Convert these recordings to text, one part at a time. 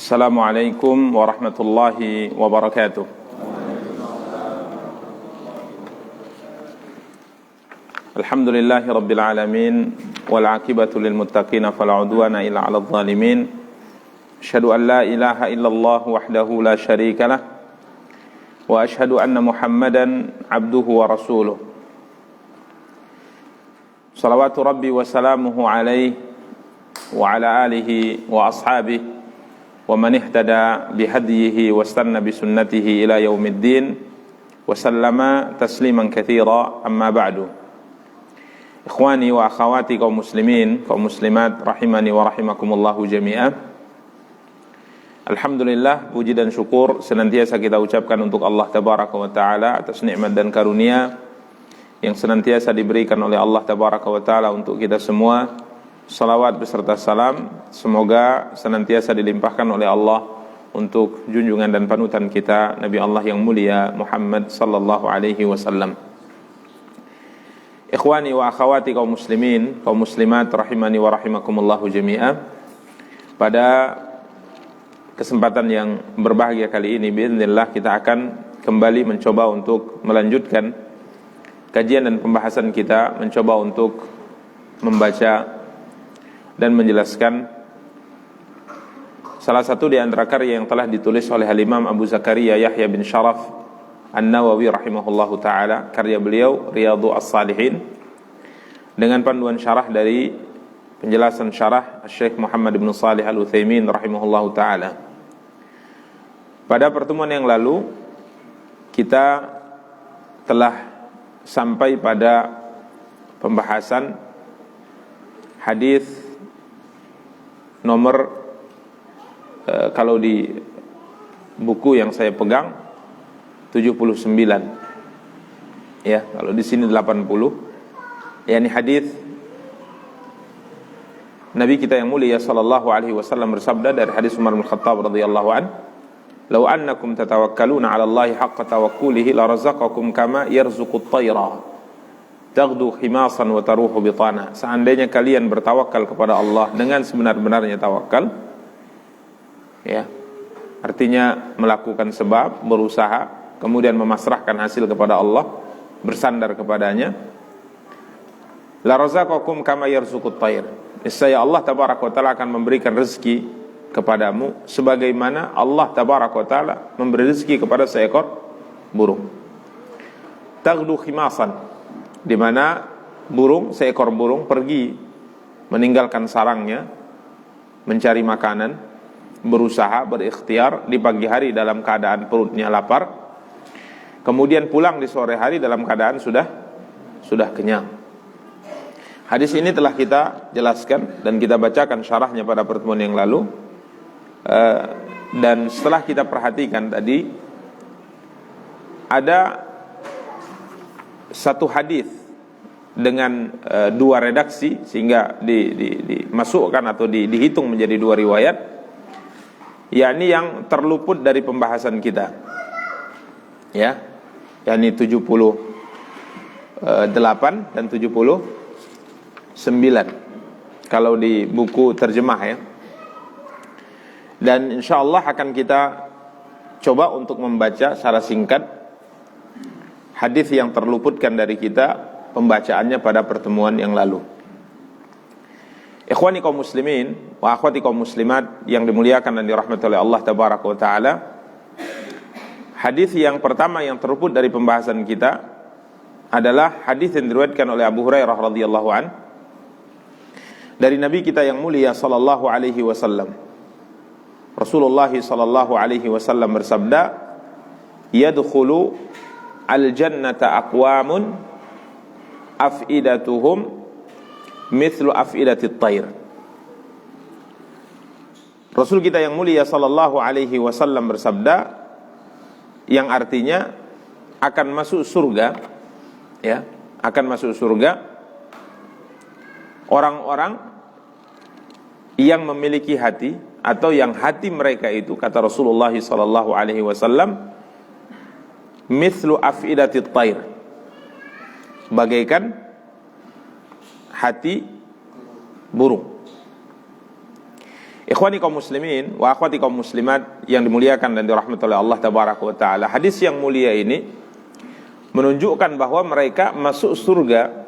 Assalamualaikum warahmatullahi wabarakatuh. Alhamdulillahi rabbil alamin wal aqibatu lil muttaqin fala udwana illa 'alal zalimin. Asyhadu an la ilaha illallah wahdahu la syarika lah wa asyhadu anna Muhammadan abduhu wa rasuluh. Salawatu rabbi wa salamuhu alaihi wa ala alihi wa ashabihi wa man ihtada bihadyihi wastanna bisunnatihi ila yaumiddin wa sallama tasliman katsira, amma ba'du. Ikhwani wa akhawati kaum muslimin, kaum muslimat rahimani wa rahimakumullahu jami'ah. Alhamdulillah, puji dan syukur senantiasa kita ucapkan untuk Allah tabaraka wa taala atas nikmat dan karunia yang senantiasa diberikan oleh Allah tabaraka wa taala untuk kita semua. Salawat beserta salam semoga senantiasa dilimpahkan oleh Allah untuk junjungan dan panutan kita Nabi Allah yang mulia Muhammad sallallahu alaihi wasallam. Ikhwani wa akhawati kaum muslimin, kaum muslimat rahimani wa rahimakumullahu jami'ah. Pada kesempatan yang berbahagia kali ini biidznillah kita akan kembali mencoba untuk melanjutkan kajian dan pembahasan kita, mencoba untuk membaca dan menjelaskan salah satu di antara karya yang telah ditulis oleh Al-Imam Abu Zakaria Yahya bin Sharaf An-Nawawi rahimahullahu ta'ala. Karya beliau Riyadhu As-Salihin dengan panduan syarah dari penjelasan syarah Syekh Muhammad bin Shalih Al-Utsaimin rahimahullahu ta'ala. Pada pertemuan yang lalu kita telah sampai pada pembahasan hadis nomor kalau di buku yang saya pegang 79, ya, kalau di sini 80, yakni hadis Nabi kita yang mulia sallallahu alaihi wasallam bersabda dari hadis Umar bin Khattab radhiyallahu an, "Lau annakum tatawakkaluna 'ala Allahi haqqa tawakkulihi la razaqakum kama yarzuqut tayra taghdu khimasan wa taruhu bitana." Seandainya kalian bertawakal kepada Allah dengan sebenar-benarnya tawakal, ya, artinya melakukan sebab, berusaha, kemudian memasrahkan hasil kepada Allah, bersandar kepadanya, la razaqakum kama yarzuqut tayr, niscaya Allah tabaraka wa taala akan memberikan rezeki kepadamu sebagaimana Allah tabaraka wa taala memberi rezeki kepada seekor burung. Taghdu khimasan, di mana burung, seekor burung pergi meninggalkan sarangnya, mencari makanan, berusaha, berikhtiar di pagi hari dalam keadaan perutnya lapar, kemudian pulang di sore hari dalam keadaan sudah kenyang. Hadis ini telah kita jelaskan dan kita bacakan syarahnya pada pertemuan yang lalu, dan setelah kita perhatikan tadi ada satu hadis dengan dua redaksi sehingga dimasukkan atau dihitung menjadi dua riwayat, yakni yang terluput dari pembahasan kita, ya, yakni 78 dan 79 kalau di buku terjemah, ya. Dan insyaallah akan kita coba untuk membaca secara singkat hadis yang terluputkan dari kita pembacaannya pada pertemuan yang lalu. Ikhwani kaum muslimin wa akhwati kaum muslimat yang dimuliakan dan dirahmati oleh Allah tabaraka wa taala, hadis yang pertama yang terluput dari pembahasan kita adalah hadis yang diriwayatkan oleh Abu Hurairah radhiyallahu an dari Nabi kita yang mulia sallallahu alaihi wasallam. Rasulullah sallallahu alaihi wasallam bersabda, "Yadkhulu al-jannata aqwamun af'idatuhum mithlu af'idatit tayr." Rasul kita yang mulia sallallahu alaihi wasallam bersabda, yang artinya akan masuk surga, ya, akan masuk surga orang-orang yang memiliki hati atau yang hati mereka itu, kata Rasulullah sallallahu alaihi wasallam, mithlu af'idatit tayr, bagaikan hati burung. Ikhwani kaum muslimin wa akhwati kaum muslimat yang dimuliakan dan dirahmati oleh Allah tabaraka wa taala. Hadis yang mulia ini menunjukkan bahwa mereka masuk surga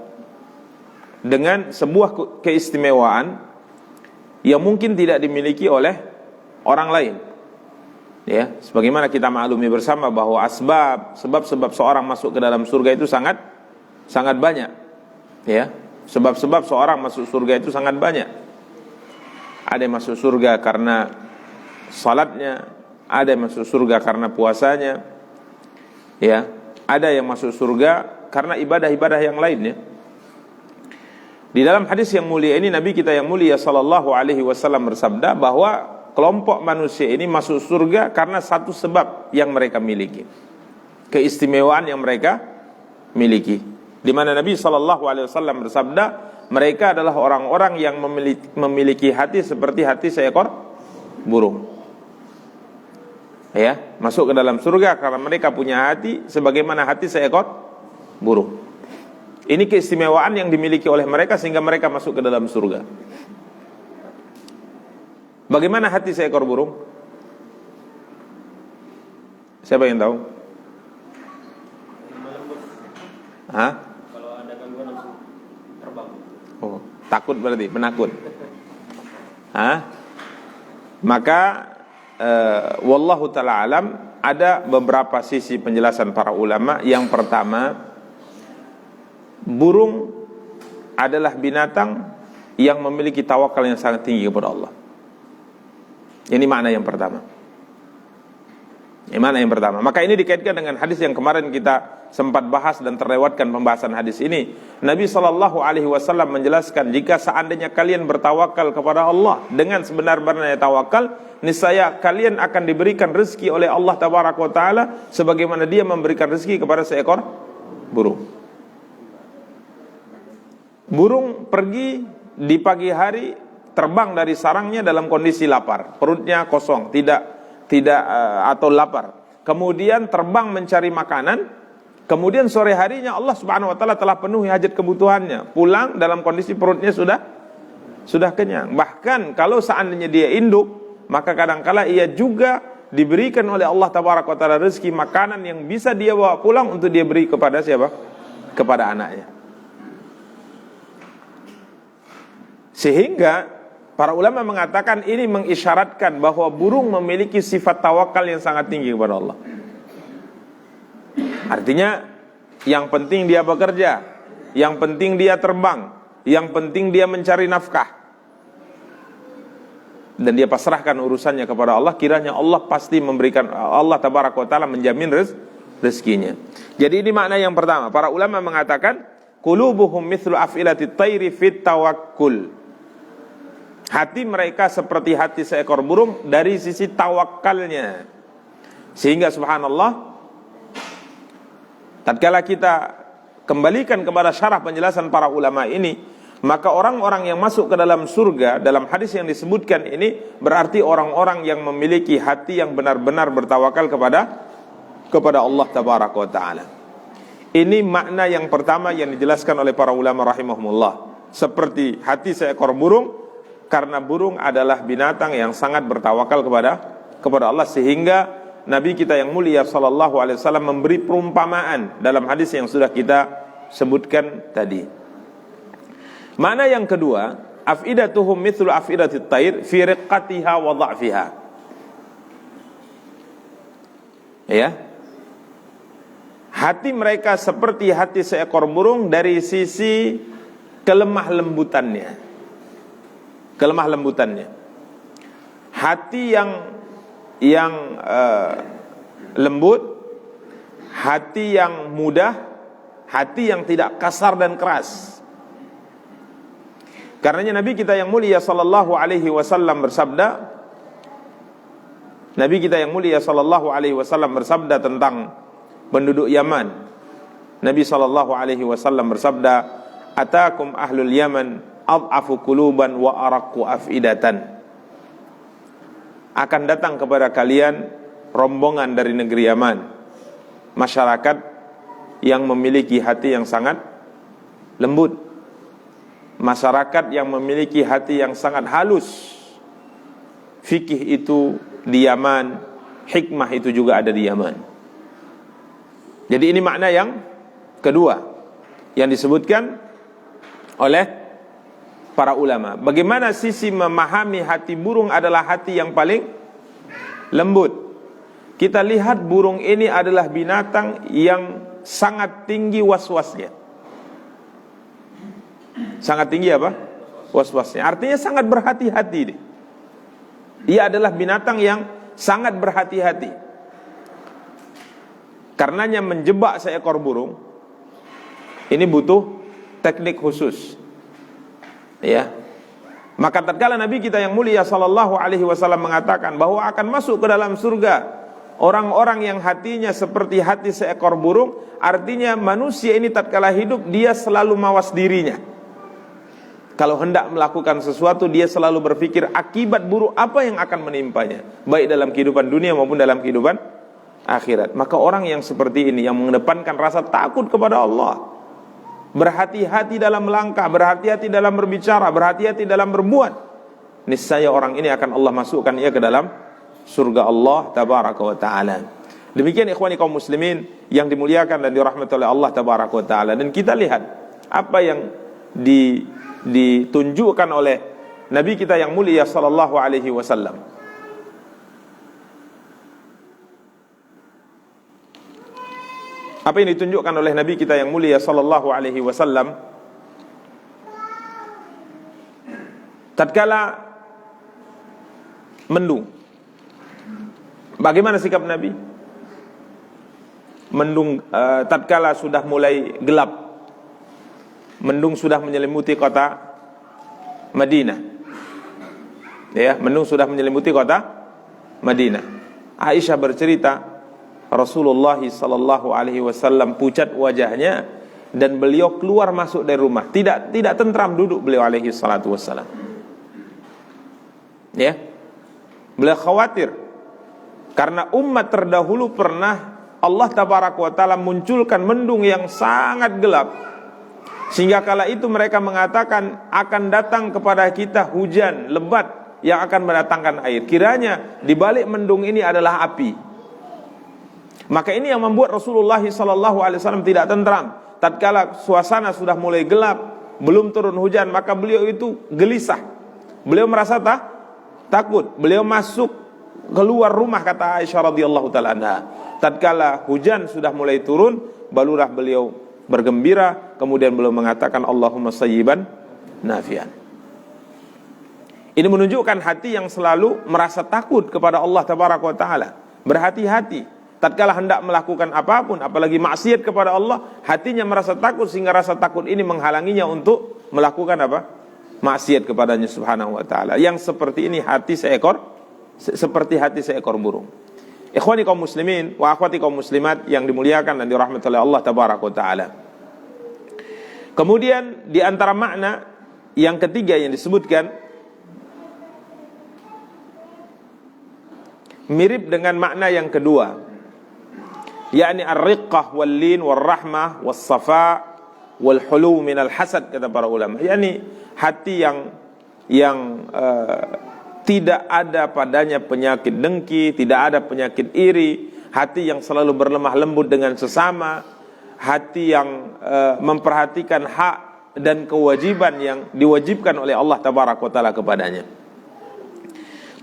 dengan sebuah keistimewaan yang mungkin tidak dimiliki oleh orang lain. Ya, sebagaimana kita maklumi bersama bahwa sebab-sebab seorang masuk ke dalam surga itu sangat banyak. Ya, sebab-sebab seorang masuk surga itu sangat banyak. Ada yang masuk surga karena salatnya, ada yang masuk surga karena puasanya, ya, ada yang masuk surga karena ibadah-ibadah yang lainnya. Di dalam hadis yang mulia ini Nabi kita yang mulia sallallahu alaihi wasallam bersabda bahwa kelompok manusia ini masuk surga karena satu sebab yang mereka miliki, keistimewaan yang mereka miliki. Di mana Nabi sallallahu alaihi wasallam bersabda, mereka adalah orang-orang yang memiliki hati seperti hati seekor burung. Ya, masuk ke dalam surga karena mereka punya hati sebagaimana hati seekor burung. Ini keistimewaan yang dimiliki oleh mereka sehingga mereka masuk ke dalam surga. Bagaimana hati seekor burung? Siapa yang tahu? Hah? Kalau ada gangguan langsung terbang. Oh, takut berarti, penakut. Hah? Maka wallahu ta'ala alam, ada beberapa sisi penjelasan para ulama. Yang pertama, burung adalah binatang yang memiliki tawakal yang sangat tinggi kepada Allah. Ini makna yang pertama. Maka ini dikaitkan dengan hadis yang kemarin kita sempat bahas dan terlewatkan pembahasan hadis ini. Nabi SAW menjelaskan, jika seandainya kalian bertawakal kepada Allah dengan sebenar-benarnya tawakal, niscaya kalian akan diberikan rezeki oleh Allah Tabaraka wa Ta'ala sebagaimana Dia memberikan rezeki kepada seekor burung. Burung pergi di pagi hari, terbang dari sarangnya dalam kondisi lapar, perutnya kosong, tidak atau lapar. Kemudian terbang mencari makanan. Kemudian sore harinya Allah Subhanahu wa taala telah penuhi hajat kebutuhannya. Pulang dalam kondisi perutnya sudah kenyang. Bahkan kalau seandainya dia induk, maka kadangkala ia juga diberikan oleh Allah Tabaraka wa taala rezeki makanan yang bisa dia bawa pulang untuk dia beri kepada siapa? Kepada anaknya. Sehingga para ulama mengatakan ini mengisyaratkan bahwa burung memiliki sifat tawakal yang sangat tinggi kepada Allah. Artinya yang penting dia bekerja, yang penting dia terbang, yang penting dia mencari nafkah, dan dia pasrahkan urusannya kepada Allah. Kiranya Allah pasti memberikan, Allah Tabaraka wa Ta'ala menjamin rezekinya. Jadi ini makna yang pertama. Para ulama mengatakan qulubuhum mithlu af'ilatit tayri fit tawakkul. Hati mereka seperti hati seekor burung dari sisi tawakalnya. Sehingga subhanallah, tatkala kita kembalikan kepada syarah penjelasan para ulama ini, maka orang-orang yang masuk ke dalam surga dalam hadis yang disebutkan ini berarti orang-orang yang memiliki hati yang benar-benar bertawakal kepada Allah Tabaraka wa Ta'ala. Ini makna yang pertama yang dijelaskan oleh para ulama rahimahumullah. Seperti hati seekor burung, karena burung adalah binatang yang sangat bertawakal kepada Allah, sehingga Nabi kita yang mulia sallallahu alaihi wasallam memberi perumpamaan dalam hadis yang sudah kita sebutkan tadi. Makna yang kedua, afidatuhum mithlu afidatit tayr fi riqqatiha wa dha'fiha. Ya. Hati mereka seperti hati seekor burung dari sisi kelemah lembutannya. Hati yang lembut, hati yang mudah, hati yang tidak kasar dan keras. Karenanya Nabi kita yang mulia sallallahu alaihi wasallam bersabda, tentang penduduk Yaman. Nabi sallallahu alaihi wasallam bersabda, "Atakum ahlul Yaman ad'afu quluban wa araqqu afidatan." Akan datang kepada kalian rombongan dari negeri Yaman, masyarakat yang memiliki hati yang sangat lembut, masyarakat yang memiliki hati yang sangat halus, fikih itu di Yaman, hikmah itu juga ada di Yaman. Jadi ini makna yang kedua yang disebutkan oleh para ulama. Bagaimana sisi memahami hati burung adalah hati yang paling lembut. Kita lihat burung ini adalah binatang yang sangat tinggi was-wasnya. Sangat tinggi apa? Was-wasnya. Artinya sangat berhati-hati. Dia adalah binatang yang sangat berhati-hati. Karenanya menjebak seekor burung ini butuh teknik khusus. Ya. Maka tatkala Nabi kita yang mulia sallallahu alaihi wasallam mengatakan bahwa akan masuk ke dalam surga orang-orang yang hatinya seperti hati seekor burung, artinya manusia ini tatkala hidup dia selalu mawas dirinya. Kalau hendak melakukan sesuatu, dia selalu berpikir akibat buruk apa yang akan menimpanya, baik dalam kehidupan dunia maupun dalam kehidupan akhirat. Maka orang yang seperti ini, yang mengedepankan rasa takut kepada Allah, berhati-hati dalam melangkah, berhati-hati dalam berbicara, berhati-hati dalam berbuat, niscaya orang ini akan Allah masukkan ia ke dalam surga Allah tabaraka wa ta'ala. Demikian ikhwani kaum muslimin yang dimuliakan dan dirahmati oleh Allah tabaraka wa ta'ala. Dan kita lihat apa yang ditunjukkan oleh Nabi kita yang mulia sallallahu alaihi wasallam. Apa yang ditunjukkan oleh Nabi kita yang mulia sallallahu alaihi wasallam tatkala mendung. Bagaimana sikap Nabi? Mendung tatkala sudah mulai gelap, mendung sudah menyelimuti kota Madinah. Ya, mendung sudah menyelimuti kota Madinah. Aisyah bercerita, Rasulullah sallallahu alaihi wasallam pucat wajahnya dan beliau keluar masuk dari rumah. Tidak tentram duduk beliau alaihi salatu wasallam. Ya. Beliau khawatir karena umat terdahulu pernah Allah tabaraka wa taala munculkan mendung yang sangat gelap, sehingga kala itu mereka mengatakan akan datang kepada kita hujan lebat yang akan mendatangkan air. Kiranya di balik mendung ini adalah api. Maka ini yang membuat Rasulullah sallallahu alaihi wasallam tidak tentram. Tatkala suasana sudah mulai gelap, belum turun hujan, maka beliau itu gelisah. Beliau merasa takut. Beliau masuk keluar rumah, kata Aisyah radhiyallahu taala anha. Tatkala hujan sudah mulai turun, barulah beliau bergembira, kemudian beliau mengatakan Allahumma sayyiban nafian. Ini menunjukkan hati yang selalu merasa takut kepada Allah tabaraka wa taala, berhati-hati. Tatkala hendak melakukan apapun, apalagi maksiat kepada Allah, hatinya merasa takut, sehingga rasa takut ini menghalanginya untuk melakukan apa? Maksiat kepadanya subhanahu wa ta'ala. Yang seperti ini seperti hati seekor burung. Ikhwani kaum muslimin wa akhwati kaum muslimat yang dimuliakan dan dirahmati oleh Allah tabaraka wa ta'ala. Kemudian di antara makna yang ketiga yang disebutkan mirip dengan makna yang kedua, yakni ar-riqqah wal-lin wal-rahmah was-safa wal-hulu minal hasad, kata para ulama. Yakni hati yang tidak ada padanya penyakit dengki, tidak ada penyakit iri, hati yang selalu berlemah lembut dengan sesama, hati yang memperhatikan hak dan kewajiban yang diwajibkan oleh Allah tabaraka wa taala kepadanya.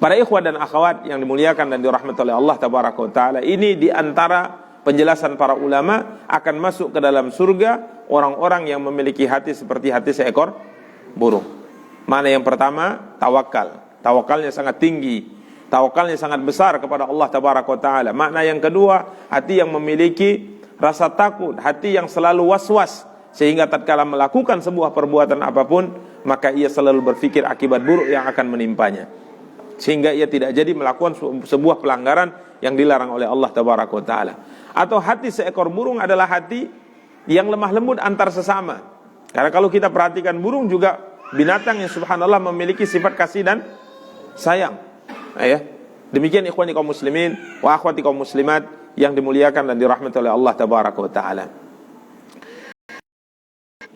Para ikhwan dan akhwat yang dimuliakan dan dirahmati oleh Allah tabaraka wa taala, ini di antara penjelasan para ulama akan masuk ke dalam surga orang-orang yang memiliki hati seperti hati seekor burung. Mana yang pertama? Tawakal. Tawakalnya sangat tinggi, tawakalnya sangat besar kepada Allah tabaraka wa taala. Makna yang kedua, hati yang memiliki rasa takut, hati yang selalu was-was, sehingga tatkala melakukan sebuah perbuatan apapun, maka ia selalu berpikir akibat buruk yang akan menimpanya, sehingga ia tidak jadi melakukan sebuah pelanggaran yang dilarang oleh Allah tabaraka wa taala. Atau hati seekor burung adalah hati yang lemah lembut antar sesama. Karena kalau kita perhatikan, burung juga binatang yang subhanallah memiliki sifat kasih dan sayang. Ya. Demikian ikhwani kaum muslimin wa akhwati kaum muslimat yang dimuliakan dan dirahmati oleh Allah tabaraka wa taala.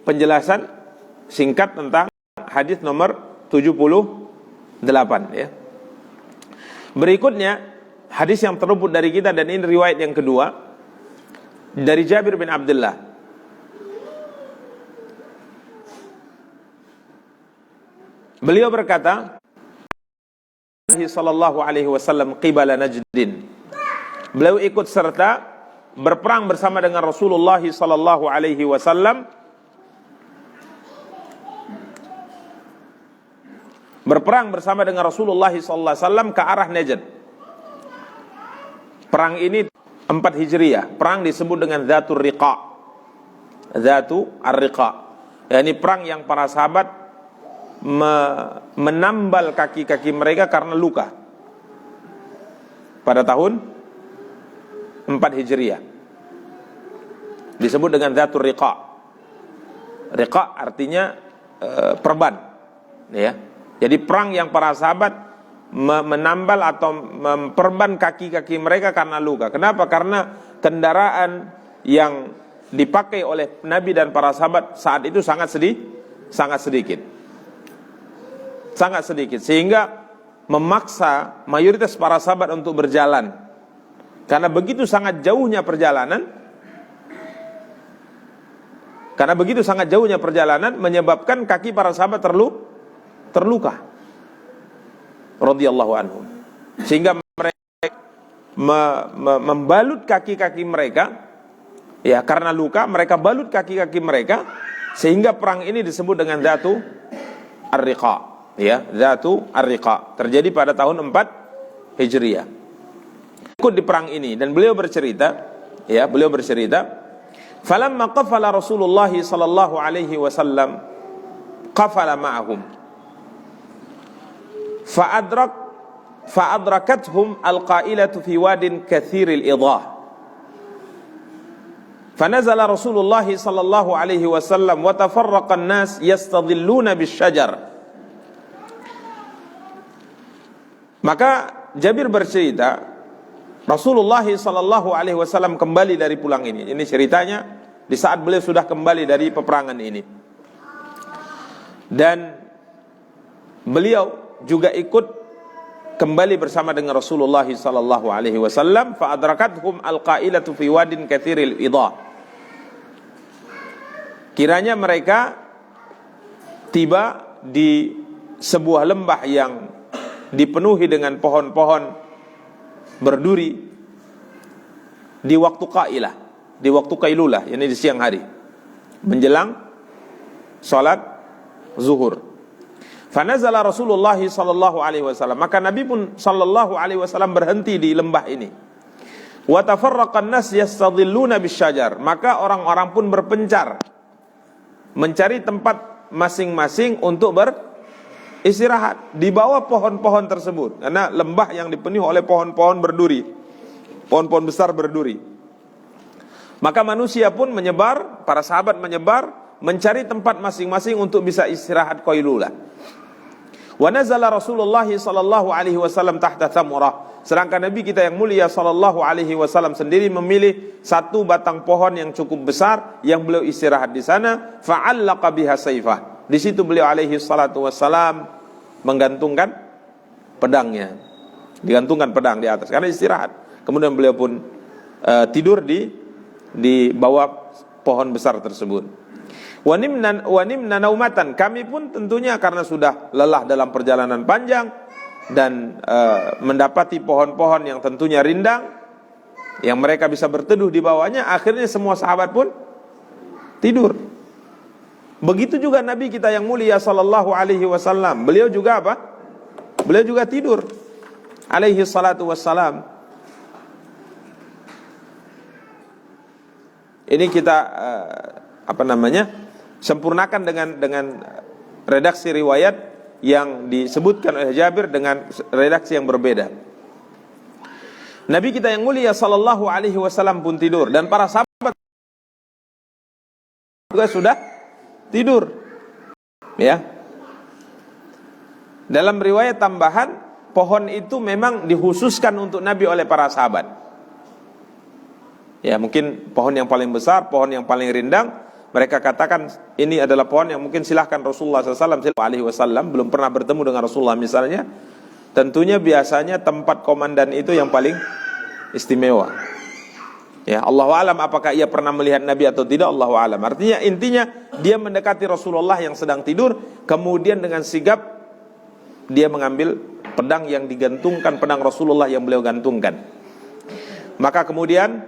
Penjelasan singkat tentang hadis nomor 78 ya. Berikutnya hadis yang terluput dari kita, dan ini riwayat yang kedua dari Jabir bin Abdullah. Beliau berkata, sallallahu alaihi wasallam qibala Najdin. Beliau ikut serta berperang bersama dengan Rasulullah sallallahu alaihi wasallam, berperang bersama dengan Rasulullah sallallahu alaihi wasallam ke arah Najd. Perang ini 4 Hijriah. Perang disebut dengan Dzatur Riqa. Dzatu Ar-Riqa. Ya, ini perang yang para sahabat menambal kaki-kaki mereka karena luka. Pada tahun 4 Hijriah. Disebut dengan Dzatur Riqa. Riqa artinya perban. Ya. Jadi perang yang para sahabat menambal atau memperban kaki-kaki mereka karena luka. Kenapa? Karena kendaraan yang dipakai oleh Nabi dan para sahabat saat itu sangat sedikit. Sangat sedikit. Sehingga memaksa mayoritas para sahabat untuk berjalan. Karena begitu sangat jauhnya perjalanan menyebabkan kaki para sahabat terluka radhiyallahu anhum, sehingga mereka membalut kaki-kaki mereka, ya, karena luka mereka balut kaki-kaki mereka, sehingga perang ini disebut dengan Dzatu Ar-Riqa, ya, Dzatu Ar-Riqa, terjadi pada tahun 4 Hijriah. Ikut di perang ini, dan beliau bercerita, falamma qafala Rasulullah sallallahu alaihi wasallam qafala ma'ahum fa'adrakathum al-qailatu fi wadin kathiril idah. Fanazala Rasulullah sallallahu alaihi wasallam wa tafarraqa an-nas yastadhilluna bisyajar. Maka Jabir bercerita, Rasulullah sallallahu alaihi wasallam kembali dari pulang ini. Ini ceritanya di saat beliau sudah kembali dari peperangan ini. Dan beliau juga ikut kembali bersama dengan Rasulullah sallallahu alaihi wasallam, fa adrakathum alqailatu fi wadin katsiril idah. Kiranya mereka tiba di sebuah lembah yang dipenuhi dengan pohon-pohon berduri di waktu qailah, di waktu qailulah, yakni di siang hari menjelang salat zuhur. Fanazala Rasulullah sallallahu alaihi wasallam, maka Nabi pun sallallahu alaihi wasallam berhenti di lembah ini. Wa tafarraqan nas yastadhilluna bisyajar, maka orang-orang pun berpencar mencari tempat masing-masing untuk beristirahat di bawah pohon-pohon tersebut, karena lembah yang dipenuhi oleh pohon-pohon berduri, pohon-pohon besar berduri. Maka manusia pun menyebar, para sahabat menyebar mencari tempat masing-masing untuk bisa istirahat qailulah. Wa nazala Rasulullah sallallahu alaihi wasallam tahta thamurah. Sedangkan Nabi kita yang mulia sallallahu alaihi wasallam sendiri memilih satu batang pohon yang cukup besar yang beliau istirahat di sana, fa'allaqa biha sayfah. Di situ beliau alaihi salatu wassalam menggantungkan pedangnya. Digantungkan pedang di atas karena istirahat. Kemudian beliau pun tidur di bawah pohon besar tersebut. Wanimna naumatan, kami pun tentunya karena sudah lelah dalam perjalanan panjang dan mendapati pohon-pohon yang tentunya rindang yang mereka bisa berteduh di bawahnya, akhirnya semua sahabat pun tidur. Begitu juga Nabi kita yang mulia sallallahu alaihi wasallam, beliau juga apa? Beliau juga tidur alaihi salatu wassalam. Ini kita sempurnakan dengan redaksi riwayat yang disebutkan oleh Jabir dengan redaksi yang berbeda. Nabi kita yang mulia sallallahu alaihi wasallam pun tidur, dan para sahabat juga sudah tidur. Ya. Dalam riwayat tambahan, pohon itu memang dikhususkan untuk Nabi oleh para sahabat. Ya, mungkin pohon yang paling besar, pohon yang paling rindang, mereka katakan ini adalah pohon yang mungkin silahkan Rasulullah SAW belum pernah bertemu dengan Rasulullah misalnya, Tentunya biasanya tempat komandan itu yang paling istimewa. Ya, Allahu a'lam apakah ia pernah melihat Nabi atau tidak, Allahu a'lam. Artinya intinya dia mendekati Rasulullah yang sedang tidur, kemudian dengan sigap dia mengambil pedang yang digantungkan, pedang Rasulullah yang beliau gantungkan. Maka kemudian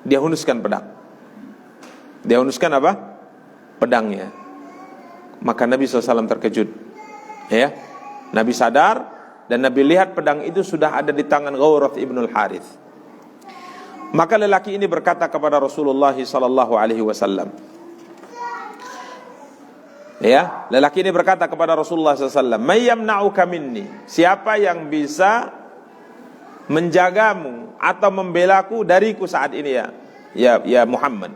dia hunuskan pedang. Dia hunuskan apa? Pedangnya. Maka Nabi SAW terkejut. Ya, Nabi sadar dan Nabi lihat pedang itu sudah ada di tangan Ghawrath ibnul Harith. Maka lelaki ini berkata kepada Rasulullah SAW. Ya, lelaki ini berkata kepada Rasulullah SAW, "May yamna'uka minni?" Siapa yang bisa menjagamu atau membelaku dariku saat ini ya Muhammad.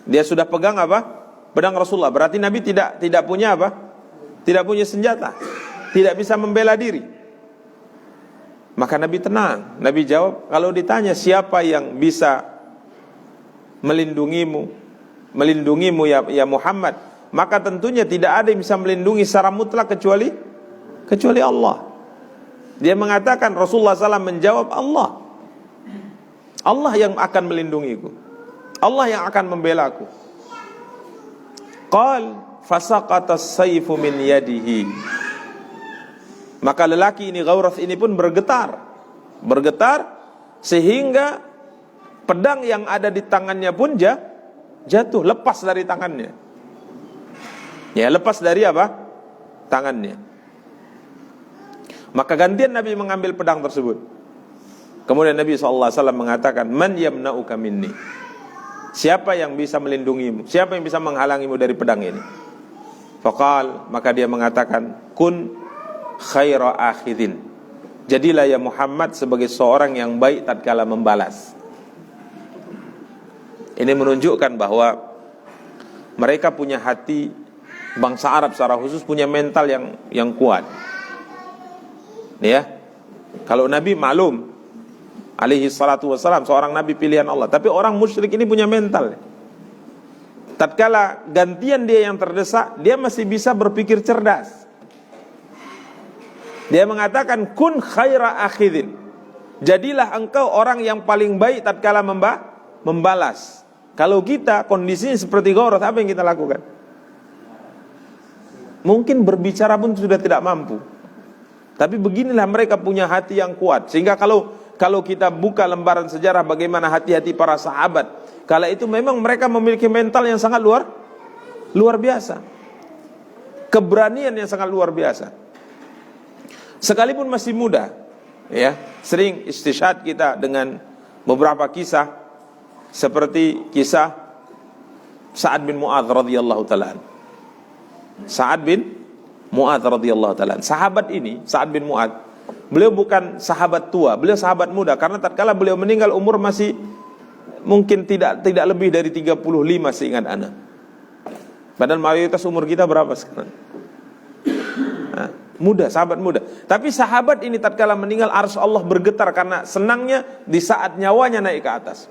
Dia sudah pegang apa? Pedang Rasulullah. Berarti Nabi tidak punya apa? Tidak punya senjata. Tidak bisa membela diri. Maka Nabi tenang. Nabi jawab, kalau ditanya siapa yang bisa melindungimu ya Muhammad, maka tentunya tidak ada yang bisa melindungi secara mutlak kecuali Allah. Dia mengatakan, Rasulullah SAW menjawab, Allah yang akan melindungiku, Allah yang akan membelaku. Qal fasaqata as-sayfu min yadihi. Maka lelaki ini, Ghawrath ini pun bergetar sehingga pedang yang ada di tangannya pun jatuh, lepas dari tangannya. Ya, lepas dari apa? Tangannya. Maka gantian Nabi mengambil pedang tersebut. Kemudian Nabi SAW mengatakan, "Man yamna'uka minni?" Siapa yang bisa melindungimu? Siapa yang bisa menghalangimu dari pedang ini? Faqal, maka dia mengatakan, "Kun khaira akhidin." Jadilah ya Muhammad sebagai seorang yang baik tatkala membalas. Ini menunjukkan bahwa mereka punya hati, bangsa Arab secara khusus punya mental yang kuat. Ya. Kalau Nabi maklum alaihi salatu wassalam seorang nabi pilihan Allah, tapi orang musyrik ini punya mental. Tatkala gantian dia yang terdesak, dia masih bisa berpikir cerdas. Dia mengatakan, "Kun khaira akhidin." Jadilah engkau orang yang paling baik tatkala membalas. Kalau kita kondisinya seperti Ghawrath, apa yang kita lakukan? Mungkin berbicara pun sudah tidak mampu. Tapi beginilah mereka punya hati yang kuat. Sehingga kalau kita buka lembaran sejarah bagaimana hati-hati para sahabat, kala itu memang mereka memiliki mental yang sangat luar biasa. Keberanian yang sangat luar biasa. Sekalipun masih muda, ya, sering istishhad kita dengan beberapa kisah seperti kisah Sa'ad bin Mu'adz radhiyallahu taala. Sa'ad bin Mu'adz radhiyallahu taala. Sahabat ini, Sa'ad bin Mu'adz, beliau bukan sahabat tua, beliau sahabat muda karena tatkala beliau meninggal umur masih mungkin tidak lebih dari 35 seingat ana. Padahal mayoritas umur kita berapa sekarang? Muda, sahabat muda. Tapi sahabat ini tatkala meninggal arsy Allah bergetar karena senangnya di saat nyawanya naik ke atas.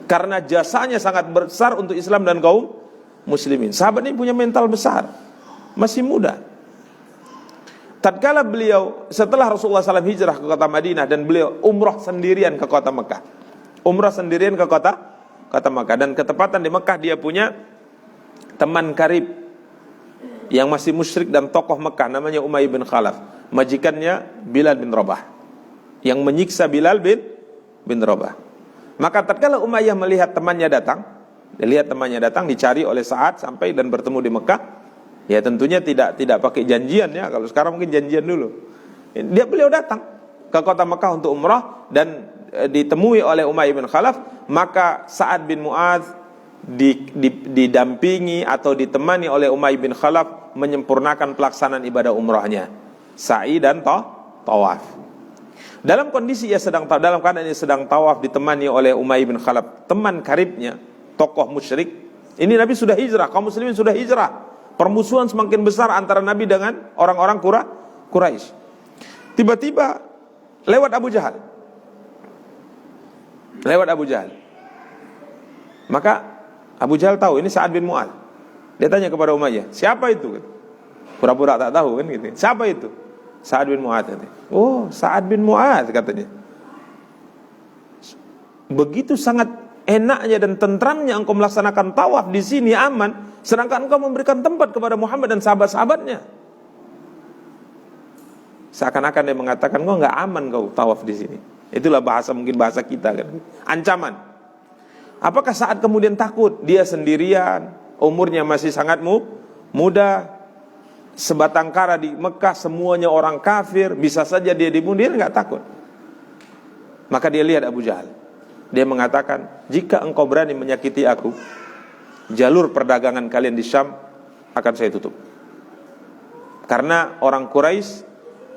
Karena jasanya sangat besar untuk Islam dan kaum muslimin. Sahabat ini punya mental besar, masih muda. Tatkala beliau setelah Rasulullah SAW hijrah ke kota Madinah dan beliau umrah sendirian ke kota Mekah. Umrah sendirian ke kota Mekah, dan ketepatan di Mekah dia punya teman karib yang masih musyrik dan tokoh Mekah, namanya Umayyah bin Khalaf, majikannya Bilal bin Rabah yang menyiksa Bilal bin Rabah. Maka tatkala Umayyah melihat temannya datang, dicari oleh Sa'ad sampai dan bertemu di Mekah. Ya tentunya tidak pakai janjian ya. Kalau sekarang mungkin janjian dulu. Beliau datang ke kota Mekah untuk umrah dan ditemui oleh Umayyah bin Khalaf. Maka Sa'ad bin Mu'adz didampingi atau ditemani oleh Umayyah bin Khalaf menyempurnakan pelaksanaan ibadah umrahnya, sa'i dan tawaf. Dalam kondisi dalam keadaan ia sedang tawaf ditemani oleh Umayyah bin Khalaf, teman karibnya, tokoh musyrik. Ini Nabi sudah hijrah, kaum muslimin sudah hijrah. Permusuhan semakin besar antara Nabi dengan orang-orang Quraisy. Tiba-tiba lewat Abu Jahal. Maka Abu Jahal tahu ini Sa'ad bin Mu'adz. Dia tanya kepada Umayyah, siapa itu? Pura-pura tak tahu kan gitu. Siapa itu? Sa'ad bin Mu'adz. Oh, Sa'ad bin Mu'adz katanya. Begitu sangat enaknya dan tentramnya engkau melaksanakan tawaf di sini aman, sedangkan engkau memberikan tempat kepada Muhammad dan sahabat-sahabatnya. Seakan-akan dia mengatakan, kau nggak aman kau tawaf di sini. Itulah bahasa, mungkin bahasa kita kan. Ancaman. Apakah Sa'ad kemudian takut? Dia sendirian, umurnya masih sangat muda, sebatang kara di Mekah, semuanya orang kafir, bisa saja dia dibunuh, dia nggak takut. Maka dia lihat Abu Jahal. Dia mengatakan, jika engkau berani menyakiti aku, jalur perdagangan kalian di Syam akan saya tutup. Karena orang Quraisy,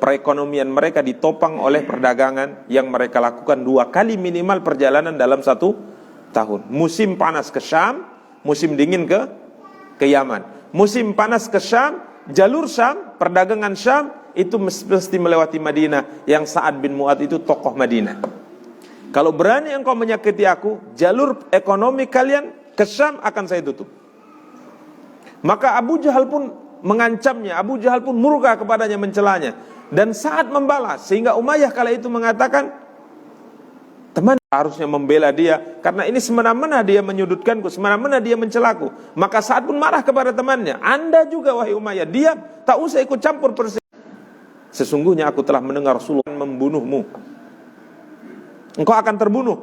perekonomian mereka ditopang oleh perdagangan yang mereka lakukan 2 kali minimal perjalanan dalam 1 tahun. Musim panas ke Syam, musim dingin ke Yaman. Musim panas ke Syam, jalur Syam, perdagangan Syam itu mesti melewati Madinah, yang Sa'ad bin Mu'adz itu tokoh Madinah. Kalau berani engkau menyakiti aku, jalur ekonomi kalian ke Syam akan saya tutup. Maka Abu Jahal pun mengancamnya, Abu Jahal pun murka kepadanya, mencelanya. Dan Sa'ad membalas, sehingga Umayyah kala itu mengatakan, teman harusnya membela dia, karena ini semena-mena dia menyudutkanku, semena-mena dia mencelaku. Maka Sa'ad pun marah kepada temannya, Anda juga wahai Umayyah, diam, tak usah ikut campur sesungguhnya aku telah mendengar Rasulullah membunuhmu, engkau akan terbunuh.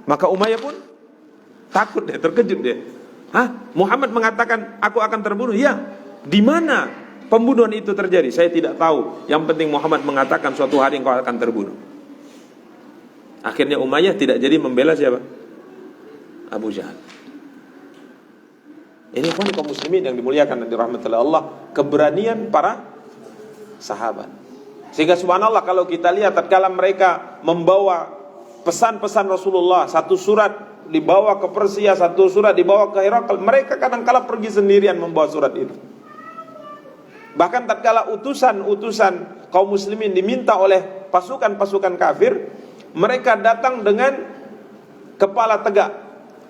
Maka Umayyah pun takut, dia terkejut dia. Muhammad mengatakan aku akan terbunuh? Ya. Di mana pembunuhan itu terjadi? Saya tidak tahu. Yang penting Muhammad mengatakan suatu hari engkau akan terbunuh. Akhirnya Umayyah tidak jadi membela siapa? Abu Jahal. Ini pun kaum muslimin yang dimuliakan dan dirahmati oleh Allah, keberanian para sahabat. Sehingga subhanallah kalau kita lihat tatkala mereka membawa pesan-pesan Rasulullah, 1 surat dibawa ke Persia, 1 surat dibawa ke Herakl, mereka kadang-kala pergi sendirian membawa surat itu. Bahkan tatkala utusan-utusan kaum muslimin diminta oleh pasukan-pasukan kafir, mereka datang dengan kepala tegak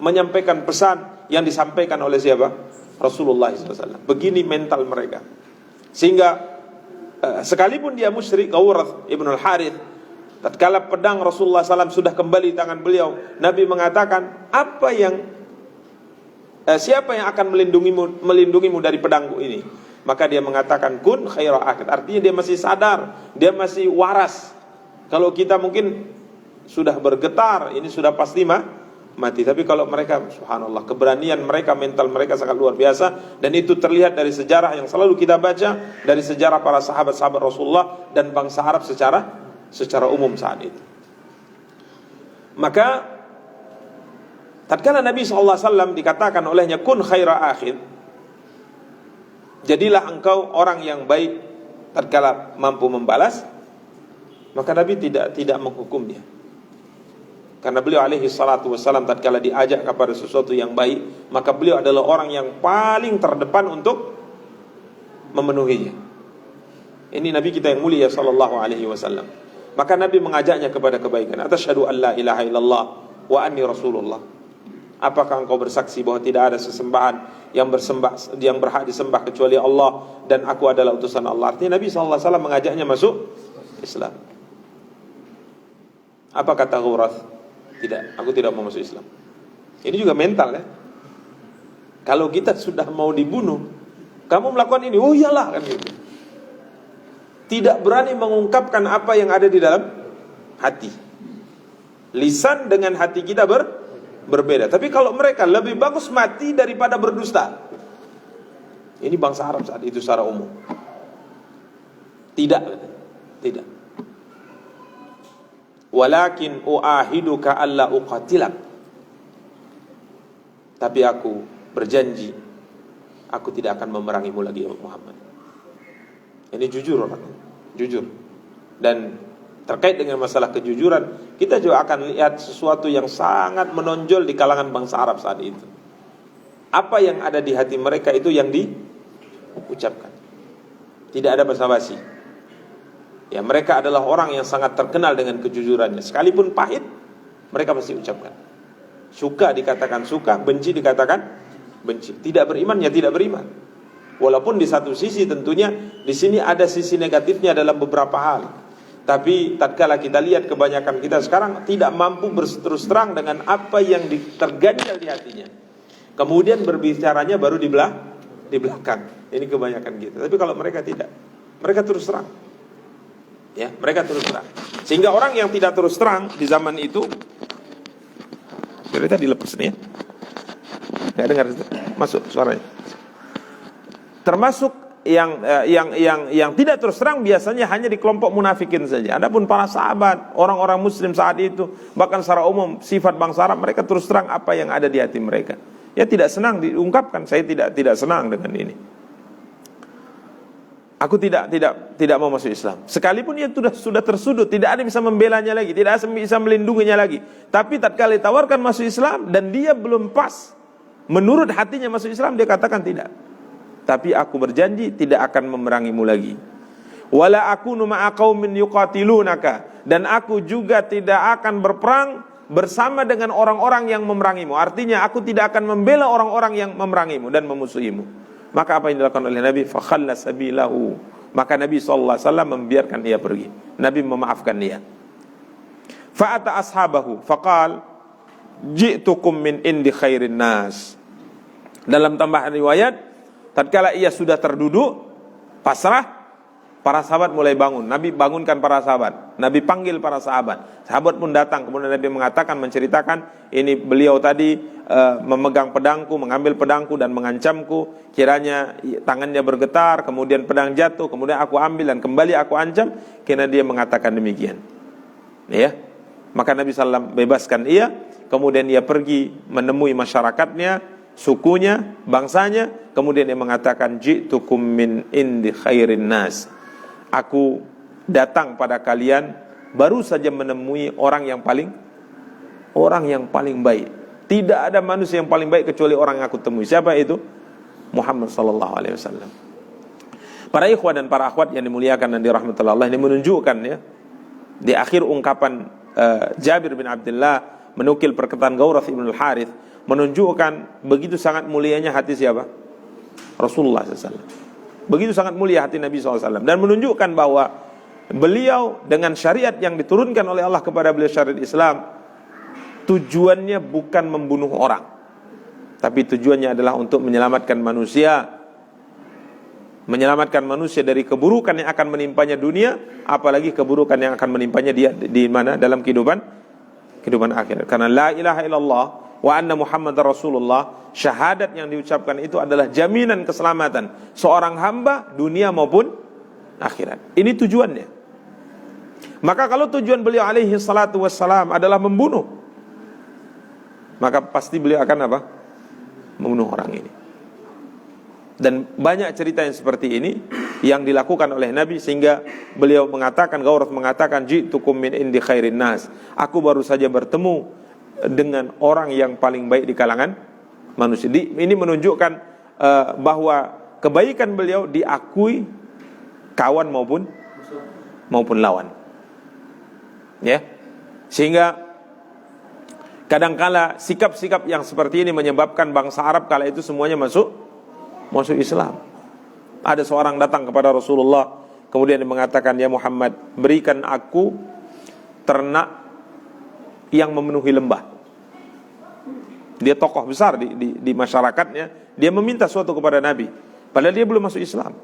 menyampaikan pesan yang disampaikan oleh siapa? Rasulullah SAW. Begini mental mereka. Sehingga sekalipun dia musyrik, Ghawrath ibn al-Harith, tatkala pedang Rasulullah SAW sudah kembali di tangan beliau, Nabi mengatakan, siapa yang akan melindungimu dari pedangku ini? Maka dia mengatakan, kun khaira akhid. Artinya dia masih sadar, dia masih waras. Kalau kita mungkin sudah bergetar, ini sudah pasti mati. Tapi kalau mereka, subhanallah, keberanian mereka, mental mereka sangat luar biasa. Dan itu terlihat dari sejarah yang selalu kita baca, dari sejarah para sahabat-sahabat Rasulullah dan bangsa Arab secara umum saat itu. Maka tatkala Nabi SAW dikatakan olehnya kun khaira akhid, jadilah engkau orang yang baik tatkala mampu membalas, maka Nabi tidak menghukumnya. Karena beliau alaihi salatu wassalam tatkala diajak kepada sesuatu yang baik, maka beliau adalah orang yang paling terdepan untuk memenuhinya. Ini Nabi kita yang mulia sallallahu alaihi wasallam. Maka Nabi mengajaknya kepada kebaikan. Atasyhadu an la ilaha illallah wa anni rasulullah. Apakah engkau bersaksi bahwa tidak ada sesembahan yang berhak disembah kecuali Allah, dan aku adalah utusan Allah? Artinya Nabi sallallahu alaihi wasallam mengajaknya masuk Islam. Apa kata Ghawrath? Tidak, aku tidak mau masuk Islam. Ini juga mental ya. Kalau kita sudah mau dibunuh, kamu melakukan ini, oh iyalah kan gitu. Tidak berani mengungkapkan apa yang ada di dalam hati. Lisan dengan hati kita berbeda. Tapi kalau mereka lebih bagus mati daripada berdusta. Ini bangsa Arab saat itu secara umum. Tidak. Walakin uahiduka alla uqatilak. Tapi aku berjanji, aku tidak akan memerangimu lagi ya Muhammad. Ini jujur orangnya, jujur. Dan terkait dengan masalah kejujuran, kita juga akan lihat sesuatu yang sangat menonjol di kalangan bangsa Arab saat itu. Apa yang ada di hati mereka itu yang diucapkan. Tidak ada basa-basi. Ya, mereka adalah orang yang sangat terkenal dengan kejujurannya. Sekalipun pahit, mereka pasti ucapkan. Suka dikatakan suka, benci dikatakan benci. Tidak beriman ya tidak beriman. Walaupun di satu sisi tentunya di sini ada sisi negatifnya dalam beberapa hal. Tapi tatkala kita lihat kebanyakan kita sekarang tidak mampu berterus terang dengan apa yang terganjal di hatinya. Kemudian berbicaranya baru di belakang. Ini kebanyakan kita. Tapi kalau mereka tidak, mereka terus terang. Ya, mereka terus terang. Sehingga orang yang tidak terus terang di zaman itu, cerita dilepas nih ya. Nggak dengar, masuk suaranya. Termasuk yang tidak terus terang biasanya hanya di kelompok munafikin saja. Adapun para sahabat, orang-orang muslim saat itu, bahkan secara umum sifat bangsa Arab, mereka terus terang apa yang ada di hati mereka. Ya tidak senang diungkapkan, saya tidak senang dengan ini. Aku tidak mau masuk Islam. Sekalipun ia sudah tersudut, tidak ada yang bisa membelanya lagi, tidak ada yang bisa melindunginya lagi. Tapi tatkala ditawarkan masuk Islam dan dia belum pas menurut hatinya masuk Islam, dia katakan tidak. Tapi aku berjanji tidak akan memerangimu lagi. Wala akunu ma'a qaumin yuqatilunaka, dan aku juga tidak akan berperang bersama dengan orang-orang yang memerangimu. Artinya aku tidak akan membela orang-orang yang memerangimu dan memusuhimu. Maka apa yang dilakukan oleh Nabi? Fa khalla sabilahu. Maka Nabi sallallahu alaihi wasallam membiarkan dia pergi. Nabi memaafkan dia. Fa ata ashabahu faqal ji'tukum min indi khairin nas. Dalam tambahan riwayat, tatkala ia sudah terduduk pasrah, para sahabat mulai bangun. Nabi bangunkan para sahabat. Nabi panggil para sahabat. Sahabat pun datang. Kemudian Nabi mengatakan, menceritakan, ini beliau tadi memegang pedangku, mengambil pedangku dan mengancamku. Kiranya tangannya bergetar, kemudian pedang jatuh, kemudian aku ambil dan kembali aku ancam. Karena dia mengatakan demikian. Ya, maka Nabi SAW bebaskan ia. Kemudian ia pergi menemui masyarakatnya, sukunya, bangsanya. Kemudian dia mengatakan, ji'tukum min indi khairin nas. Aku datang pada kalian baru saja menemui orang yang paling baik. Tidak ada manusia yang paling baik kecuali orang yang aku temui. Siapa itu? Muhammad sallallahu alaihi wasallam. Para ikhwan dan para akhwat yang dimuliakan dan dirahmati Allah, ini menunjukkan ya, di akhir ungkapan Jabir bin Abdullah menukil perkataan Ghaurath ibn al-Harith, menunjukkan begitu sangat mulianya hati siapa? Rasulullah SAW. Begitu sangat mulia hati Nabi SAW. Dan menunjukkan bahwa beliau dengan syariat yang diturunkan oleh Allah kepada beliau, syariat Islam, tujuannya bukan membunuh orang, tapi tujuannya adalah untuk menyelamatkan manusia. Menyelamatkan manusia dari keburukan yang akan menimpanya dunia, apalagi keburukan yang akan menimpanya dia di mana? Dalam kehidupan akhirat. Karena la ilaha illallah wa anna Muhammadar Rasulullah, syahadat yang diucapkan itu adalah jaminan keselamatan seorang hamba dunia maupun akhirat. Ini tujuannya. Maka kalau tujuan beliau alaihi salatu wassalam adalah membunuh, maka pasti beliau akan apa? Membunuh orang ini. Dan banyak cerita yang seperti ini yang dilakukan oleh Nabi, sehingga beliau mengatakan, Ghaurath mengatakan, ji'tukum min indi khairin nas. Aku baru saja bertemu dengan orang yang paling baik di kalangan manusia. Ini menunjukkan bahwa kebaikan beliau diakui kawan maupun lawan. Ya. Sehingga kadangkala sikap-sikap yang seperti ini menyebabkan bangsa Arab kala itu semuanya masuk Islam. Ada seorang datang kepada Rasulullah, kemudian dia mengatakan, ya Muhammad, berikan aku ternak yang memenuhi lembah. Dia tokoh besar di masyarakatnya. Dia meminta sesuatu kepada Nabi, padahal dia belum masuk Islam.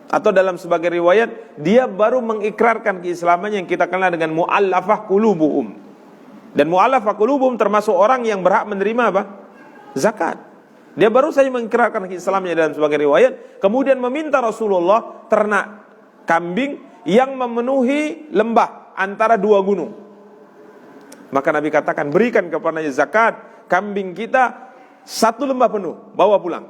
Atau dalam sebagai riwayat, dia baru mengikrarkan keislamannya yang kita kenal dengan mu'allafah qulubuhum. Dan mu'allafah qulubuhum termasuk orang yang berhak menerima apa? Zakat. Dia baru saja mengikrarkan keislamannya dalam sebagai riwayat, kemudian meminta Rasulullah ternak kambing yang memenuhi lembah antara dua gunung. Maka Nabi katakan, berikan kepadanya zakat kambing kita 1 lembah penuh, bawa pulang.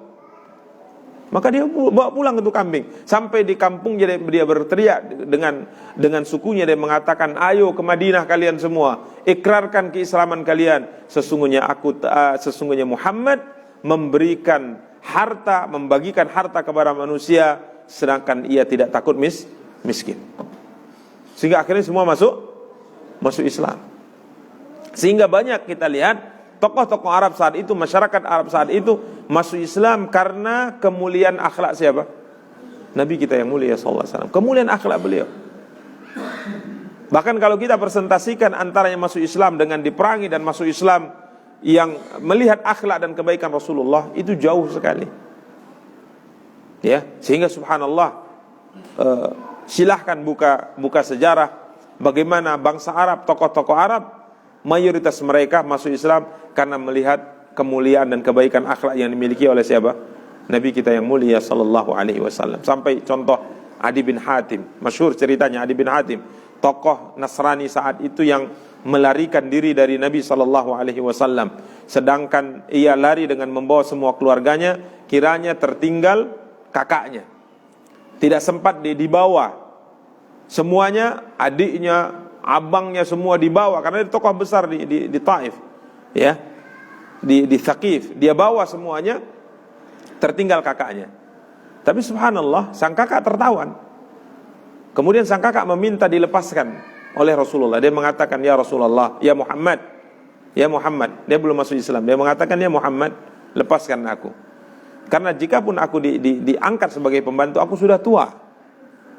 Maka dia bawa pulang itu kambing. Sampai di kampung dia berteriak dengan sukunya, dia mengatakan, ayo ke Madinah kalian semua, ikrarkan keislaman kalian. Sesungguhnya Muhammad memberikan harta, membagikan harta kepada manusia, sedangkan ia tidak takut miskin. Sehingga akhirnya semua masuk Islam. Sehingga banyak kita lihat Tokoh-tokoh Arab saat itu, masyarakat Arab saat itu masuk Islam karena kemuliaan akhlak siapa? Nabi kita yang mulia sallallahu alaihi wasallam. Kemuliaan akhlak beliau. Bahkan kalau kita presentasikan antaranya masuk Islam dengan diperangi dan masuk Islam yang melihat akhlak dan kebaikan Rasulullah, itu jauh sekali. Ya, sehingga subhanallah, silahkan buka sejarah bagaimana bangsa Arab, tokoh-tokoh Arab, mayoritas mereka masuk Islam karena melihat kemuliaan dan kebaikan akhlak yang dimiliki oleh siapa? Nabi kita yang mulia sallallahu alaihi wasallam. Sampai contoh Adi bin Hatim, masyhur ceritanya Adi bin Hatim, tokoh Nasrani saat itu yang melarikan diri dari Nabi sallallahu alaihi wasallam. Sedangkan ia lari dengan membawa semua keluarganya, kiranya tertinggal kakaknya. Tidak sempat dibawa. Semuanya, adiknya, abangnya semua dibawa karena dia tokoh besar di Taif. Ya. Di Thaqif, dia bawa semuanya, tertinggal kakaknya. Tapi subhanallah, sang kakak tertawan. Kemudian sang kakak meminta dilepaskan oleh Rasulullah. Dia mengatakan, ya Rasulullah, ya Muhammad. Ya Muhammad. Dia belum masuk Islam. Dia mengatakan, ya Muhammad, lepaskan aku. Karena jikapun aku diangkat sebagai pembantu, aku sudah tua.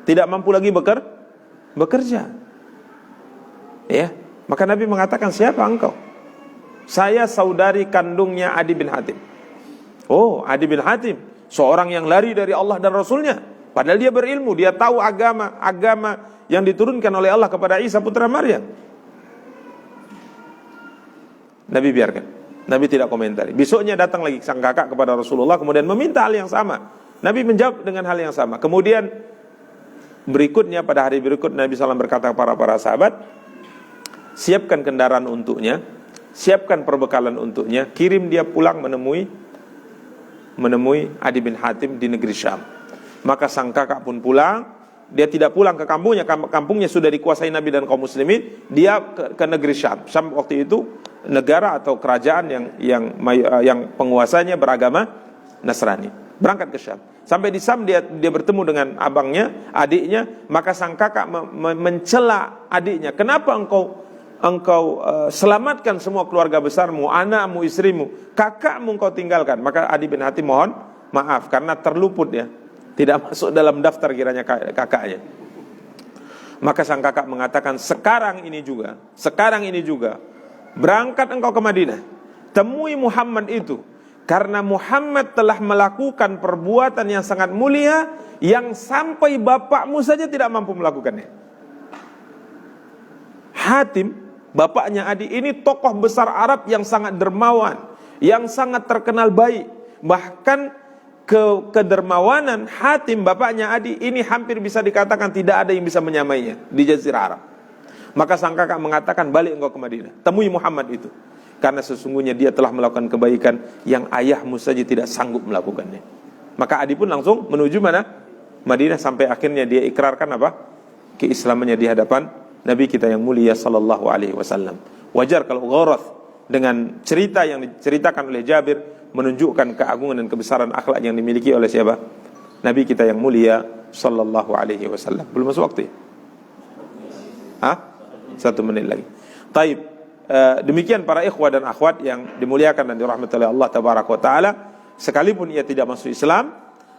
Tidak mampu lagi bekerja. Ya. Maka Nabi mengatakan, siapa engkau? Saya saudari kandungnya Adi bin Hatim. Oh, Adi bin Hatim, seorang yang lari dari Allah dan Rasulnya. Padahal dia berilmu, dia tahu agama yang diturunkan oleh Allah kepada Isa putra Maryam. Nabi biarkan. Nabi tidak komentari. Besoknya datang lagi sang kakak kepada Rasulullah, kemudian meminta hal yang sama. Nabi menjawab dengan hal yang sama. Kemudian berikutnya, pada hari berikut, Nabi SAW berkata kepada para sahabat, siapkan kendaraan untuknya, siapkan perbekalan untuknya, kirim dia pulang menemui Adi bin Hatim di negeri Syam. Maka sang kakak pun pulang. Dia tidak pulang ke kampungnya, kampungnya sudah dikuasai Nabi dan kaum muslimin. Dia ke negeri Syam. Syam waktu itu negara atau kerajaan yang penguasanya beragama Nasrani. Berangkat ke Syam. Sampai di Syam dia bertemu dengan abangnya, adiknya. Maka sang kakak mencela adiknya. Kenapa engkau selamatkan semua keluarga besarmu, anakmu, istrimu, kakakmu engkau tinggalkan? Maka Adi bin Hatim mohon maaf karena terluput ya, tidak masuk dalam daftar kiranya kakaknya. Maka sang kakak mengatakan, sekarang ini juga berangkat engkau ke Madinah, temui Muhammad itu, karena Muhammad telah melakukan perbuatan yang sangat mulia yang sampai bapakmu saja tidak mampu melakukannya. Hatim, bapaknya Adi ini tokoh besar Arab yang sangat dermawan, yang sangat terkenal baik. Bahkan kedermawanan Hatim, bapaknya Adi ini hampir bisa dikatakan tidak ada yang bisa menyamainya di Jazirah Arab. Maka sang kakak mengatakan, balik engkau ke Madinah, temui Muhammad itu, karena sesungguhnya dia telah melakukan kebaikan yang ayahmu saja tidak sanggup melakukannya. Maka Adi pun langsung menuju mana? Madinah, sampai akhirnya dia ikrarkan apa? Keislamannya di hadapan Nabi kita yang mulia sallallahu alaihi wasallam. Wajar kalau gharath dengan cerita yang diceritakan oleh Jabir menunjukkan keagungan dan kebesaran akhlak yang dimiliki oleh siapa? Nabi kita yang mulia sallallahu alaihi wasallam. Belum masuk waktu ya? 1 menit lagi. Taib. Demikian para ikhwah dan akhwat yang dimuliakan dan dirahmati oleh Allah tabaraka wa taala, sekalipun ia tidak masuk Islam,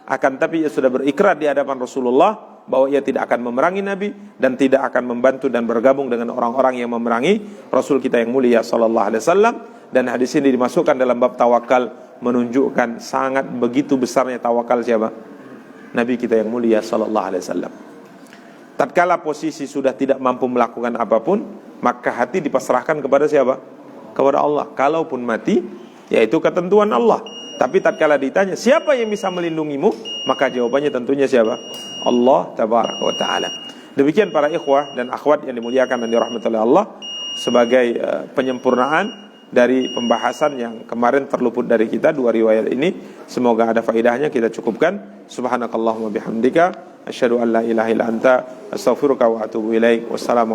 akan tapi ia sudah berikrar di hadapan Rasulullah bahwa ia tidak akan memerangi Nabi dan tidak akan membantu dan bergabung dengan orang-orang yang memerangi Rasul kita yang mulia sallallahu alaihi wasallam. Dan hadis ini dimasukkan dalam bab tawakal, menunjukkan sangat begitu besarnya tawakal siapa? Nabi kita yang mulia sallallahu alaihi wasallam. Tatkala posisi sudah tidak mampu melakukan apapun, maka hati dipasrahkan kepada siapa? Kepada Allah. Kalaupun mati, yaitu ketentuan Allah. Tapi tatkala ditanya siapa yang bisa melindungimu, maka jawabannya tentunya siapa? Allah tabaraka wa taala. Demikian para ikhwah dan akhwat yang dimuliakan dan dirahmati oleh Allah, sebagai penyempurnaan dari pembahasan yang kemarin terluput dari kita, 2 riwayat ini. Semoga ada faedahnya, kita cukupkan. Subhanakallahumma bihamdika asyhadu an la ilaha illa anta astaghfiruka wa atubu ilaik. Wassalamu